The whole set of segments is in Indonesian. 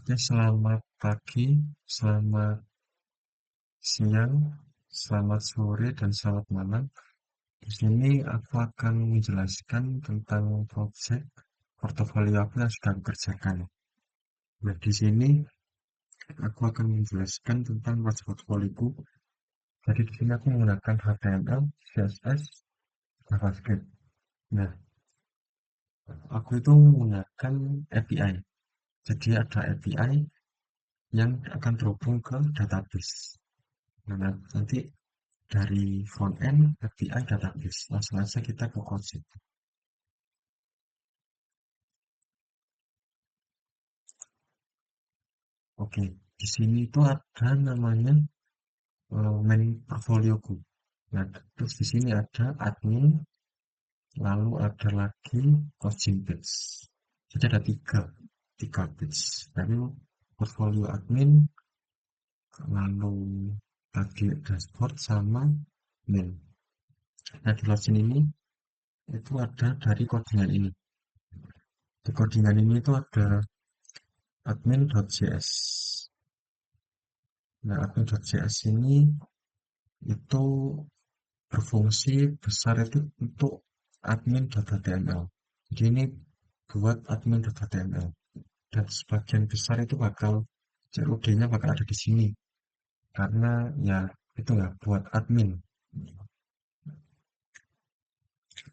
Oke, selamat pagi, selamat siang, selamat sore, dan selamat malam. Di sini aku akan menjelaskan tentang proyek portofolio aku yang sedang aku kerjakan. Nah, di sini aku akan menjelaskan tentang proyek portofolioku. Jadi di sini aku menggunakan HTML, CSS, JavaScript. Nah, aku itu menggunakan API. Jadi ada API yang akan terhubung ke database. Nah, nanti dari front-end API database. Langsung aja kita ke konsep. Oke, di sini itu ada namanya main portfolioku. Nah, terus di sini ada admin, lalu ada lagi closing page. Jadi ada tiga page. Lalu portfolio admin, lalu tadi dashboard sama main. Nah, di login ini itu ada dari codingan ini. Di codingan ini itu ada admin.js. Nah, admin.js ini itu berfungsi besar itu untuk admin.html. Jadi ini buat admin.html. Dan sebagian besar itu bakal COD-nya bakal ada di sini. Karena ya itu ya buat admin.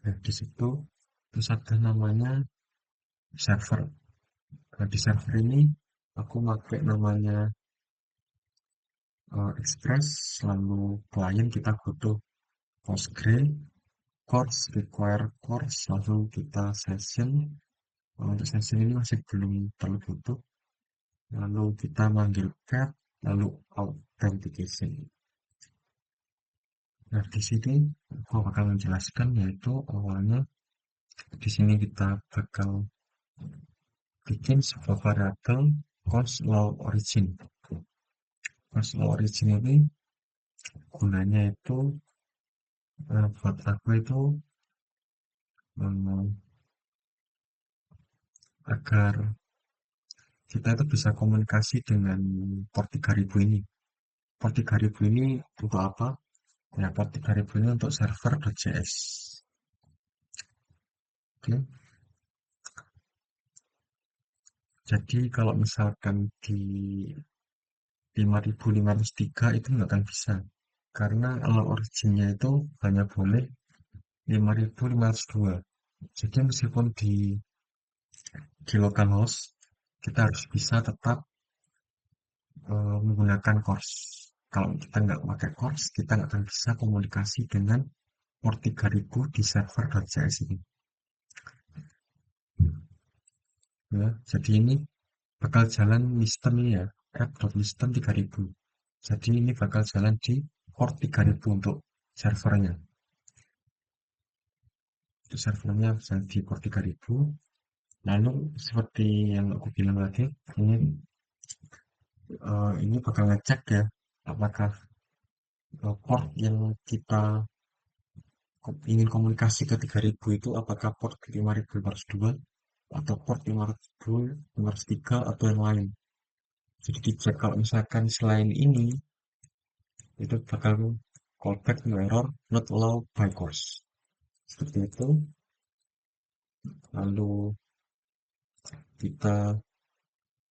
Nah, di situ terus ada namanya server. Nah, di server ini aku pakai namanya Express, lalu klien kita butuh Postgre, course, require course, lalu kita session. Untuk session ini masih belum terlalu butuh. Lalu kita manggil cat, lalu authentication. Nah, di sini aku bakal menjelaskan yaitu awalnya di sini kita bakal bikin sebuah variabel course law origin. Course law origin ini gunanya itu buat aku itu um, agar kita itu bisa komunikasi dengan port 3000 ini. Port 3000 ini untuk apa? Ya, port 3000 ini untuk server.js. Oke. Jadi kalau misalkan di 5503 itu nggak akan bisa. Karena allow originnya itu hanya boleh 5502. Jadi meskipun di localhost, kita harus bisa tetap menggunakan course. Kalau kita nggak pakai course, kita nggak akan bisa komunikasi dengan port 3000 di server.js ini. Ya, jadi ini bakal jalan listen ini ya, app.listen 3000. Jadi ini bakal jalan di port 3000 untuk servernya. Untuk servernya bisa di port 3000. Lalu seperti yang aku bilang tadi, ini bakal ngecek ya, apakah port yang kita ingin komunikasi ke 3000 itu apakah port 5502 atau port 503 atau yang lain. Jadi dicek kalau misalkan selain ini itu bakal callback to error not allowed by course. Seperti itu. Lalu kita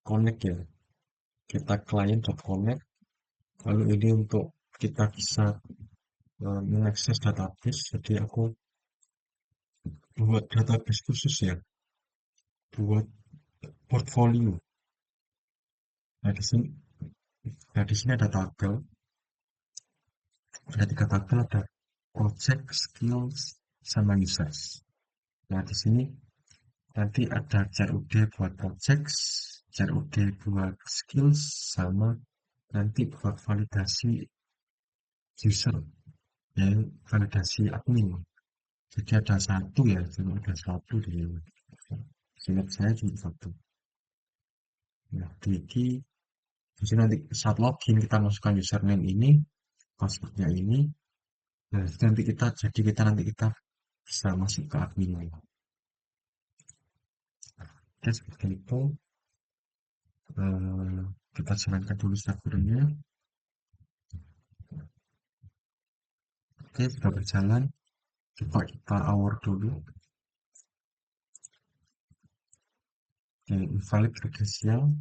connect ya. Kita client.connect. Lalu ini untuk kita bisa mengakses database. Jadi aku buat database khusus ya. Buat portfolio. Nah di sini, ada tabel. Ada tiga tabel, ada project, skills, sama users. Nah di sini nanti ada CRUD buat projects, CRUD buat skills, sama nanti buat validasi user, ya validasi admin. Jadi ada satu ya, cuma ada satu di sini saya cuma satu. Nah, di sini nanti saat login kita masukkan username ini, passwordnya ini. Nah, nanti kita bisa masuk ke admin. Oke, seperti itu. Eh, kita jalankan dulu servernya. Oke, sudah berjalan. Coba kita hour dulu. Oke, invalid credential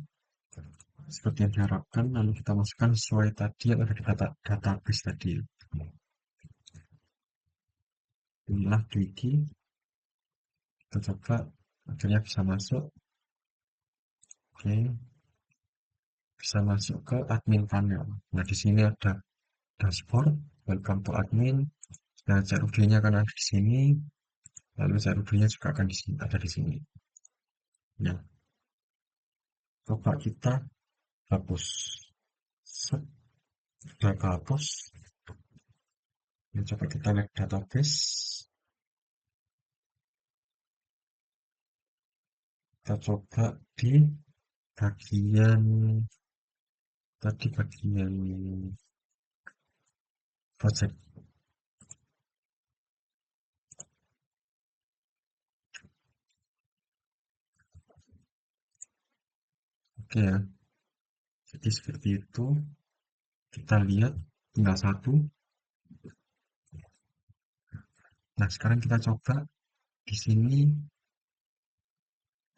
seperti yang diharapkan. Lalu kita masukkan sesuai tadi yang ada di database tadi. Inilah Dwiki. Kita coba akhirnya bisa masuk. Oke, bisa masuk ke admin panel. Nah, di sini ada dashboard, welcome to admin. Nah, CRUD-nya akan ada di sini, lalu CRUD-nya juga akan di sini, ada di sini. Nah, coba kita hapus. Sudah hapus. Nah, coba kita lihat database. Kita coba di bagian tadi bagian project. Oke ya, jadi seperti itu. Kita lihat tinggal satu. Nah, sekarang kita coba di sini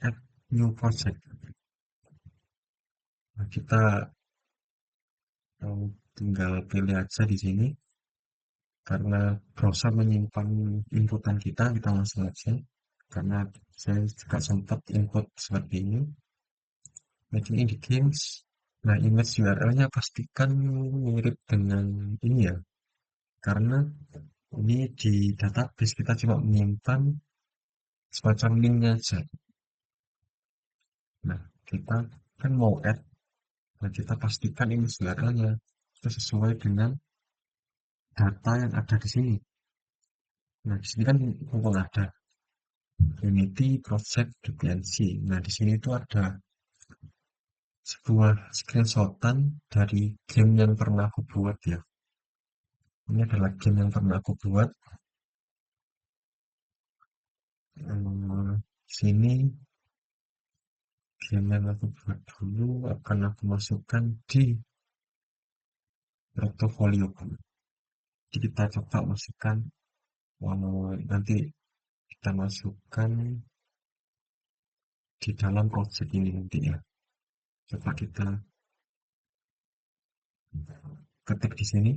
add new project. Nah, kita tinggal pilih aja di sini karena browser menyimpan inputan kita langsung aja. Karena saya juga sempat input seperti ini. Making in the games. Nah, image URL-nya pastikan mirip dengan ini ya. Karena ini di database kita cuma menyimpan semacam linknya aja. Nah, kita kan mau add. Nah, kita pastikan image URL-nya itu sesuai dengan data yang ada di sini. Nah, di sini kan mumpung ada Unity Project Dependency. Nah, di sini itu ada sebuah screenshotan dari game yang pernah aku buat ya. Ini adalah game yang pernah aku buat. Sini game yang aku buat dulu akan aku masukkan di portofolio. Jadi kita coba masukkan, nanti kita masukkan di dalam project ini nanti ya. Coba kita ketik di sini.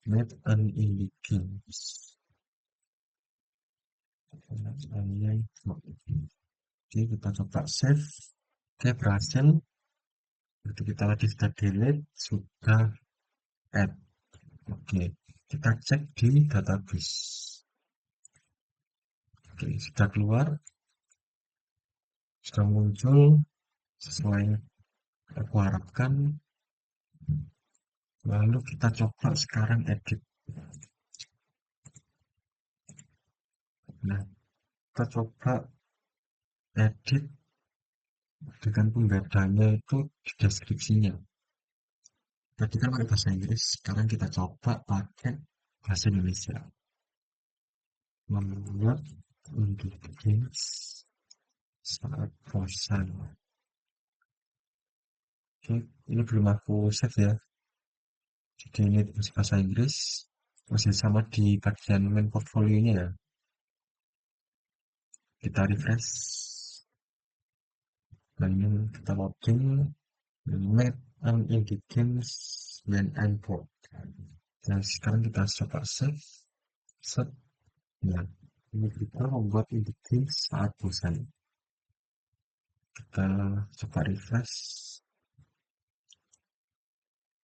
Made an indie games. Oke, kita coba save. Oke, berhasil. Berarti kita tadi sudah delete, sudah add. Oke, kita cek di database. Oke, sudah keluar, sudah muncul sesuai yang aku harapkan. Lalu kita coba sekarang edit. Nah, kita coba edit dengan pembedanya itu di deskripsinya. Tadi kan pakai bahasa Inggris, sekarang kita coba pakai bahasa Indonesia. Membuat untuk games saat bosan. Oke, ini belum aku save ya. Jadi ini masih bahasa Inggris, masih sama di bagian main portfolionya ya. Kita refresh, dan kita login, map and indie games when I'm bored. Nah, sekarang kita coba save, set. Nah, ini kita membuat indie games saat bosan. Kita coba refresh.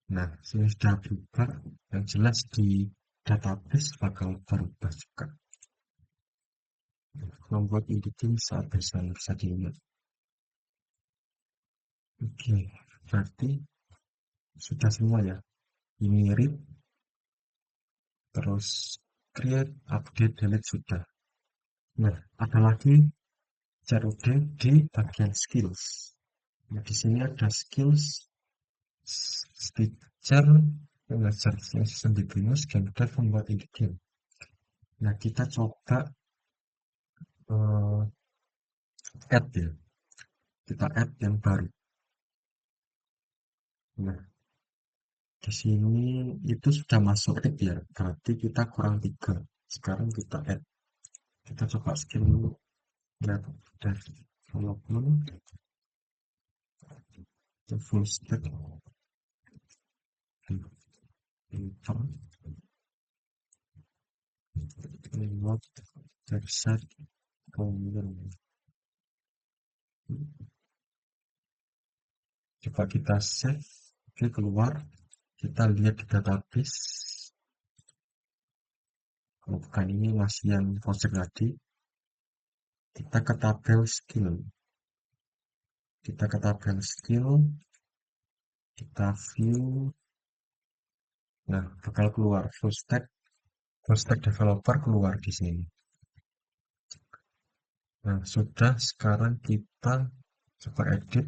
Nah, ini sudah berubah. Yang jelas di database bakal berubah juga. Membuat editing saat bosan bisa diingat. Oke, berarti sudah semua ya. Ini read, terus create, update, delete sudah. Nah, ada lagi CRUD di bagian skills. Nah, di sini ada skills, stitcher, belajar sistem Debian game dev membuat ini game. Nah, kita coba eh, add ya, kita add yang baru. Nah, di sini itu sudah masuk add ya, berarti kita kurang 3. Sekarang kita add, kita coba skill dulu. Web development, the full stack developer, remote website owner. Coba kita save, oke keluar, kita lihat di database. Kalau bukan ini masih yang project tadi, kita ke tabel skill, kita ke tabel skill, kita view, nah bakal keluar full stack developer keluar di sini. Nah sudah, sekarang kita coba edit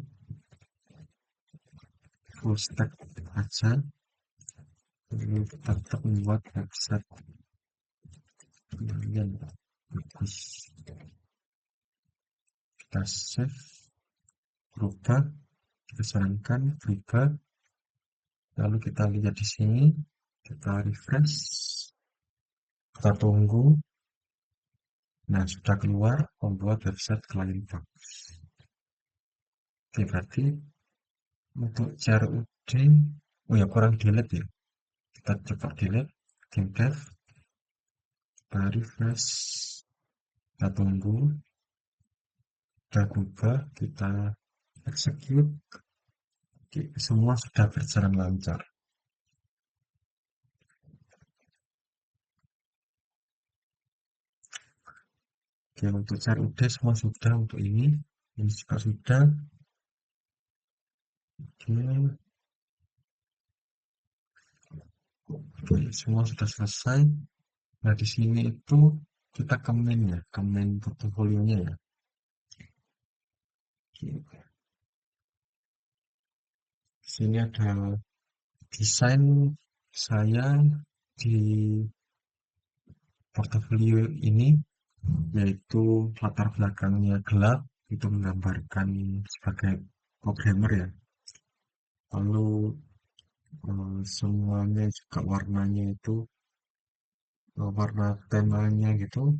full stack aja. Ini kita tetap membuat website yang bagus. Kita save, berubah, kita sarankan berubah. Lalu kita lihat di sini, kita refresh, kita tunggu. Nah, sudah keluar membuat website klien bagus. Oke, berarti untuk CRUD, oh ya kurang delete ya. Kita coba delete, game dev, kita refresh, kita tunggu, kita ubah, kita execute. Oke, semua sudah berjalan lancar. Oke, untuk CRUD semua sudah, untuk ini juga sudah. Oke, oke, semua sudah selesai. Nah, di sini itu kita ke main ya, ke main portofolionya ya. Oke, di sini ada desain saya di portofolio ini, yaitu latar belakangnya gelap, itu menggambarkan sebagai programmer ya. Lalu semuanya juga warnanya itu warna temanya gitu,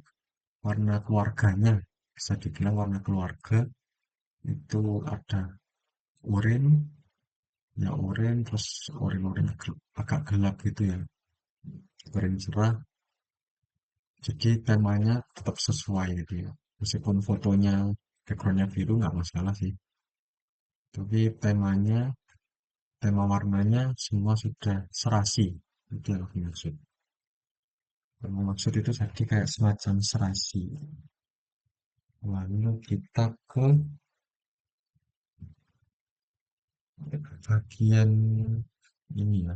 warna keluarganya, bisa dibilang warna keluarga. Itu ada oranye, ya oranye, terus oranye agak gelap gitu ya, oranye cerah. Jadi temanya tetap sesuai gitu ya. Meskipun fotonya backgroundnya biru nggak masalah sih. Tapi tema warnanya semua sudah serasi. Itu yang aku maksud. Yang maksud itu tadi kayak semacam serasi. Lalu kita ke bagian ini ya.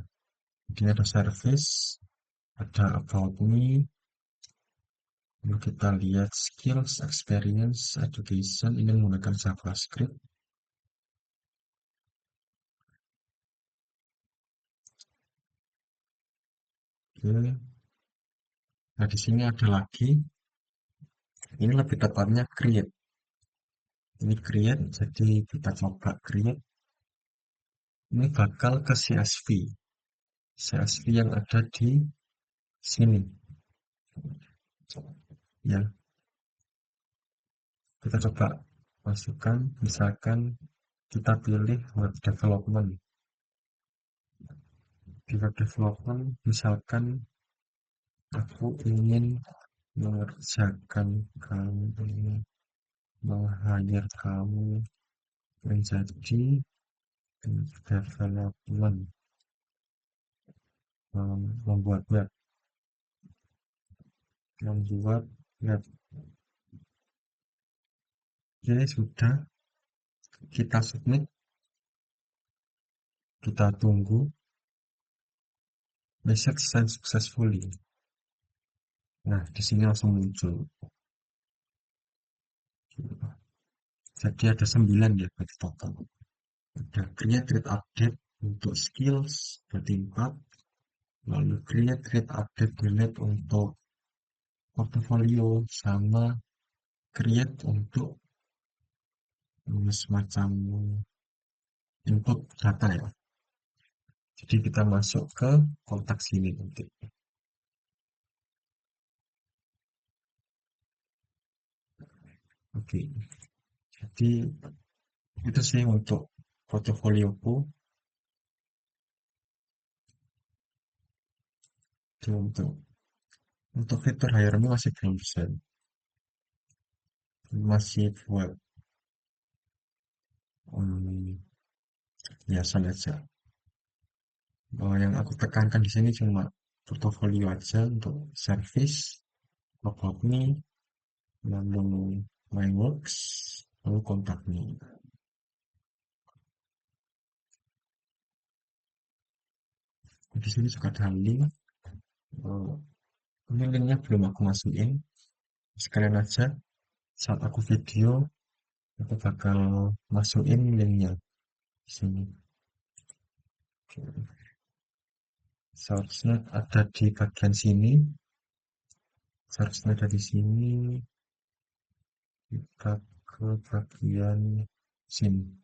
Ini ada service, ada about me. Lalu kita lihat skills, experience, education. Ini menggunakan JavaScript. Oke. Nah, di sini ada lagi. Ini lebih tepatnya create. Ini create, jadi kita coba create. Ini bakal ke CSV. CSV yang ada di sini. Ya, kita coba masukkan, misalkan kita pilih web development. Di web development, misalkan aku ingin mengerjakan kamu, ingin meng-hire kamu menjadi development, membuat web, membuat web. Oke, sudah kita submit, kita tunggu. Message sent successfully. Nah, di sini langsung muncul. Jadi ada 9 ya berarti total. Ada create update untuk skills berarti 4. lalu create, update, delete untuk portofolio, sama create untuk semacam input data ya. Jadi kita masuk ke kontak sini nanti. Oke, jadi itu sih untuk portofolioku. Itu untuk fitur hire me masih belum bisa, masih buat um, hiasan aja. Yang aku tekankan di sini cuma portofolio aja untuk service, about me, lalu my works, lalu kontak me. Di sini juga ada link. eh, ini linknya belum aku masukin. Sekalian aja saat aku video, aku bakal masukin linknya di sini. Seharusnya ada di bagian sini. Seharusnya ada di sini. Kita ke bagian sini.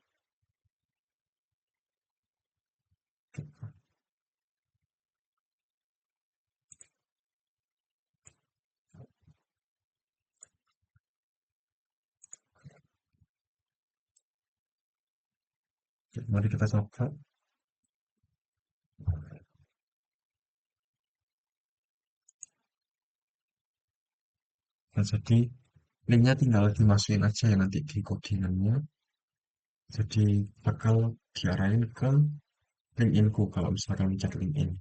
Mari kita coba. Nah, jadi linknya tinggal dimasukin aja ya nanti di codingannya. Jadi bakal diarahin ke LinkedIn-ku kalau misalkan cek LinkedIn.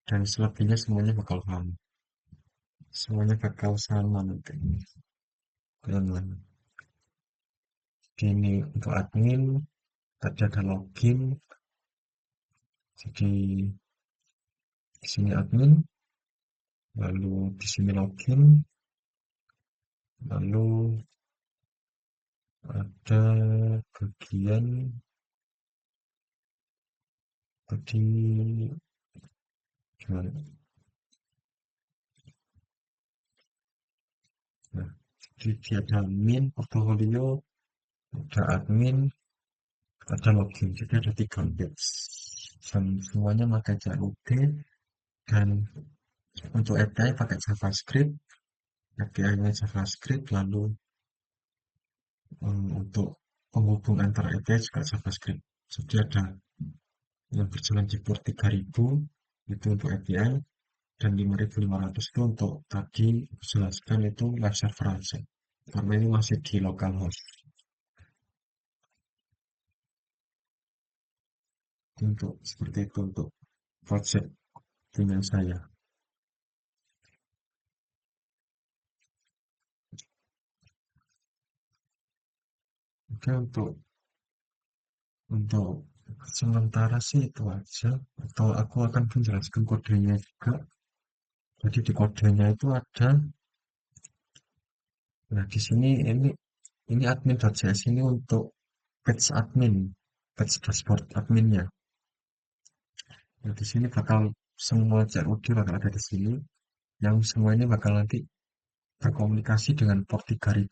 Dan selebihnya semuanya bakal sama. Semuanya bakal sama nanti. Teman-teman. Ini untuk admin, tadi ada login. Jadi di sini admin, lalu di sini login, lalu ada bagian tadi gimana? Nah, jadi ada admin, portfolio, ada admin, ada login. Jadi ada 3 page. Dan semuanya pakai JUD dan untuk API pakai JavaScript, API-nya JavaScript, lalu untuk penghubung antara API juga JavaScript. Jadi ada yang berjalan di port 3000 itu untuk API dan 5500 itu untuk tadi jelaskan itu live server aja. Karena ini masih di localhost. Untuk seperti itu untuk project punya saya. Oke, untuk sementara sih itu aja. Atau aku akan menjelaskan kodenya juga. Jadi di kodenya itu ada, nah di sini ini admin.js ini untuk page admin, page dashboard adminnya. Nah di sini bakal semua COD bakal ada di sini, yang semua ini bakal nanti berkomunikasi dengan port 3000.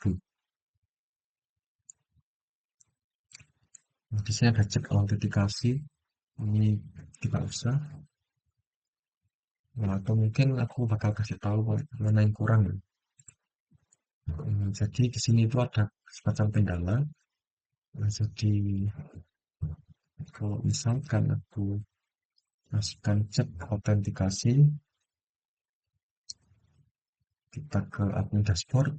Nah, di sini ada cek autentikasi, ini tidak usah. Nah, atau mungkin aku bakal kasih tahu mana yang kurang ya. Jadi di sini itu ada semacam kendala. Nah, jadi kalau misalkan aku masukkan cek autentikasi, kita ke admin dashboard,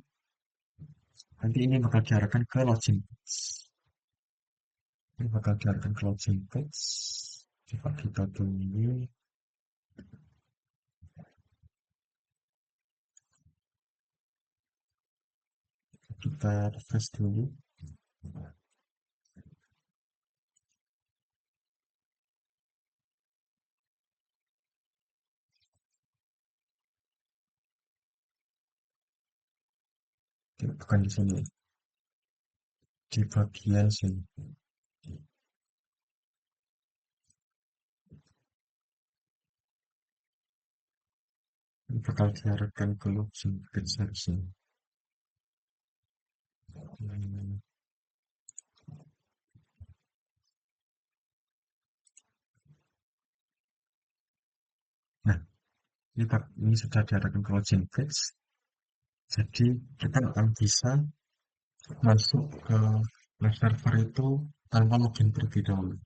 nanti ini bakal diarahkan ke login page. Ini bakal diarahkan ke login page. Coba kita tunggu, kita refresh dulu. Bukan di sini, di bagian sini. bakal diarahkan ke login page harusnya. Hmm, Nah, ini sudah diarahkan ke login page, jadi kita akan bisa masuk ke web server itu tanpa login terlebih dahulu.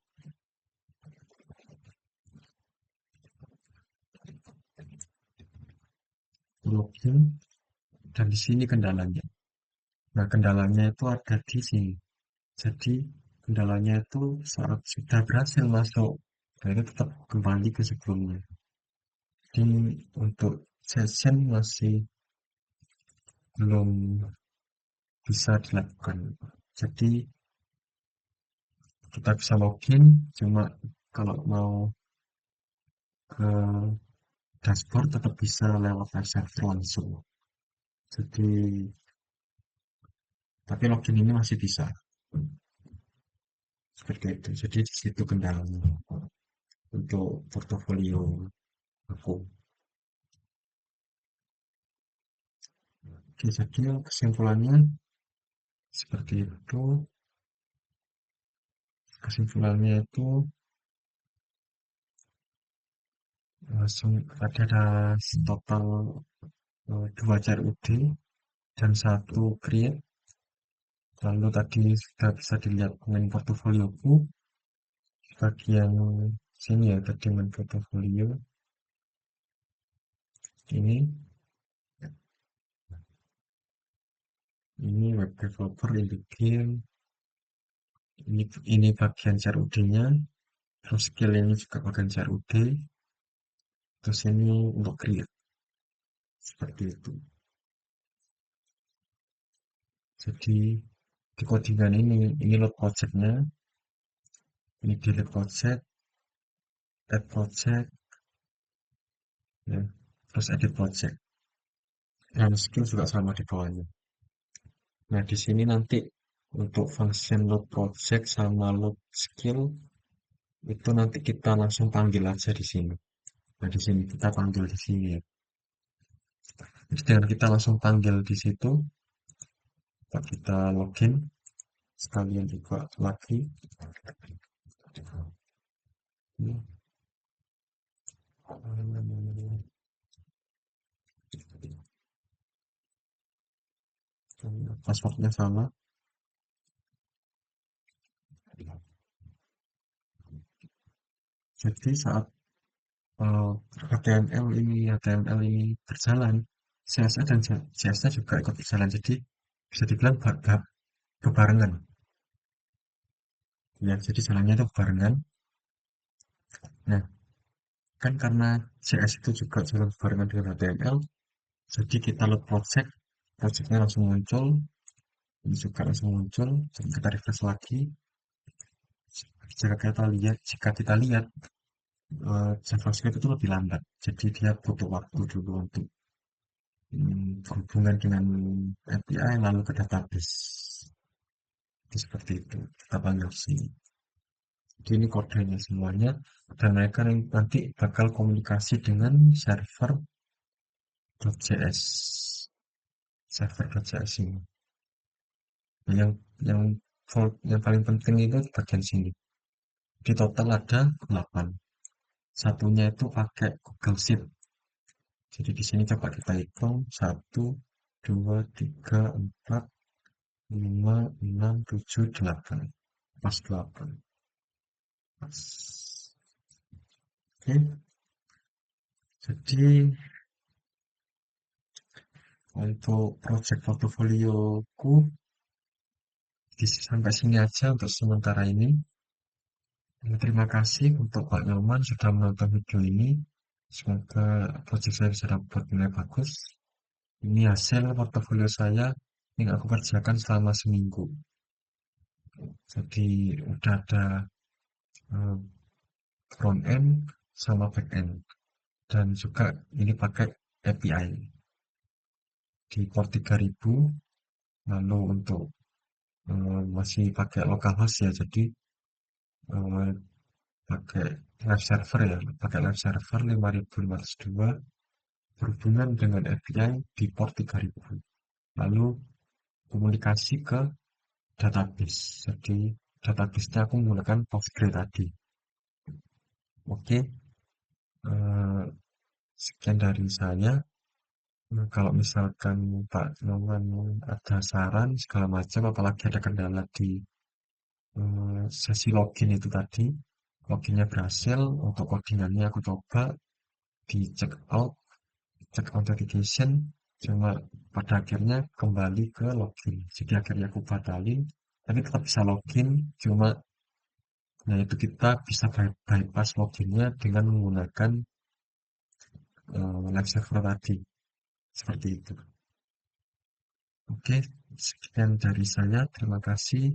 Login, dan di sini kendalanya. Nah, kendalanya itu ada di sini. Jadi, kendalanya itu saat sudah berhasil masuk, nah itu tetap kembali ke sebelumnya. Jadi, untuk session masih belum bisa dilakukan. Jadi, kita bisa login, cuma kalau mau ke dashboard tetap bisa lewat web server langsung. Jadi, tapi login ini masih bisa. Seperti itu. Jadi, di situ kendalanya untuk portofolio aku. Oke, jadi kesimpulannya seperti itu. Kesimpulannya itu langsung ada total 2 CRUD dan 1 create. Lalu tadi sudah bisa dilihat main portofolioku bagian sini ya, tadi main portofolio ini web developer in the game, ini bagian CRUD-nya, terus skill ini juga bagian CRUD, terus ini untuk create seperti itu. Jadi di codingan ini load project-nya, ini delete project, add project, ya, terus edit project. Dan skill juga sama di bawahnya. Nah, di sini nanti untuk function load project sama load skill itu nanti kita langsung panggil aja di sini. Nah, di sini kita panggil di sini ya. Jadi dengan kita langsung panggil di situ, kita login sekalian juga lagi. Passwordnya sama. Jadi saat HTML ini berjalan, CSS dan CSS juga ikut berjalan. Jadi bisa dibilang bebarengan. Ya, jadi jalannya itu bebarengan. Nah, kan karena CS itu juga jalan bebarengan dengan HTML, jadi kita load project, projectnya langsung muncul, ini juga langsung muncul, jadi kita refresh lagi. Jika kita lihat JavaScript itu lebih lambat, jadi dia butuh waktu dulu untuk berhubungan dengan API lalu ke database. Jadi seperti itu, kita panggil sini. Jadi ini kodenya semuanya, dan mereka nanti bakal komunikasi dengan server.js, server.js ini. Nah, yang paling penting itu di bagian sini. Di total ada 8. Satunya itu pakai Google Sheet. Jadi di sini coba kita hitung 1, 2, 3, 4, 5, 6, 7, 8. Pas 8. Pas. Oke, jadi untuk project portofolioku sampai sini aja untuk sementara ini. Terima kasih untuk Pak Nyoman sudah menonton video ini. Semoga project saya bisa dapat nilai bagus. Ini hasil portofolio saya yang aku kerjakan selama seminggu. Jadi udah ada eh, front end sama back end. Dan juga ini pakai API di port 3000. Lalu untuk masih pakai localhost ya. Jadi eh, pakai live server ya. Pakai live server 5502. berhubungan dengan API di port 3000. Lalu komunikasi ke database. Jadi database-nya aku menggunakan Postgre tadi. Oke, eh, sekian dari saya. Nah, kalau misalkan Pak Noman ada saran segala macam, apalagi ada kendala di sesi login itu tadi, loginnya berhasil, untuk codingannya aku coba di check out, check authentication, cuma pada akhirnya kembali ke login. Jadi akhirnya aku batalin, tapi tetap bisa login, cuma itu kita bisa bypass loginnya dengan menggunakan live server tadi, seperti itu. Oke, sekian dari saya. Terima kasih.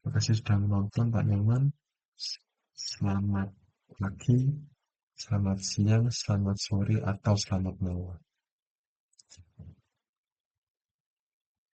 Terima kasih sudah menonton Pak Nyoman. Selamat pagi, selamat siang, selamat sore, atau selamat malam.